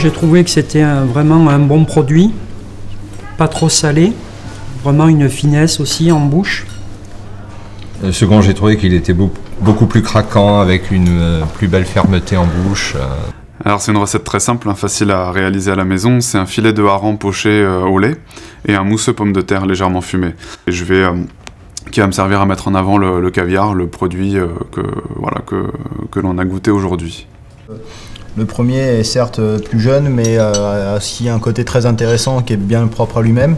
j'ai trouvé que c'était vraiment un bon produit, pas trop salé, vraiment une finesse aussi en bouche. Second, j'ai trouvé qu'il était beaucoup plus craquant, avec une plus belle fermeté en bouche. Alors c'est une recette très simple, facile à réaliser à la maison. C'est un filet de hareng poché au lait et un mousseux pomme de terre légèrement fumé. Et qui va me servir à mettre en avant le caviar, le produit que l'on a goûté aujourd'hui. Le premier est certes plus jeune, mais a aussi un côté très intéressant qui est bien propre à lui-même.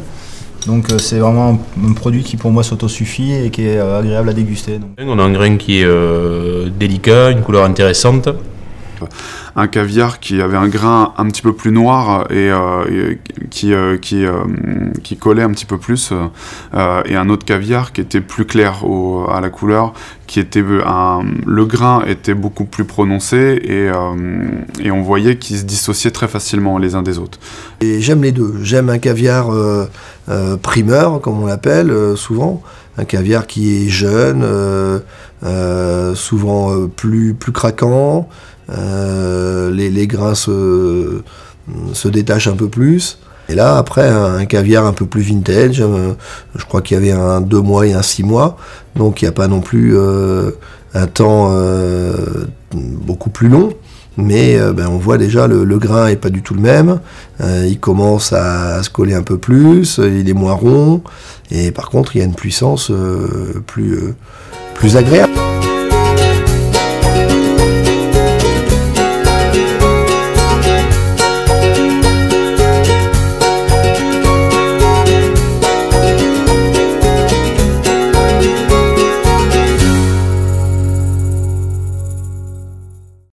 Donc c'est vraiment un produit qui pour moi s'autosuffit et qui est agréable à déguster. On a un grain qui est délicat, une couleur intéressante. Un caviar qui avait un grain un petit peu plus noir et qui collait un petit peu plus, et un autre caviar qui était plus clair à la couleur, le grain était beaucoup plus prononcé et on voyait qu'ils se dissociaient très facilement les uns des autres. Et j'aime les deux. J'aime un caviar primeur, comme on l'appelle souvent, un caviar qui est jeune, souvent plus craquant. Les grains se détachent un peu plus. Et là, après, un caviar un peu plus vintage, je crois qu'il y avait un 2 mois et un 6 mois, donc il n'y a pas non plus un temps beaucoup plus long, mais on voit déjà le grain n'est pas du tout le même, il commence à se coller un peu plus, il est moins rond, et par contre il y a une puissance plus agréable.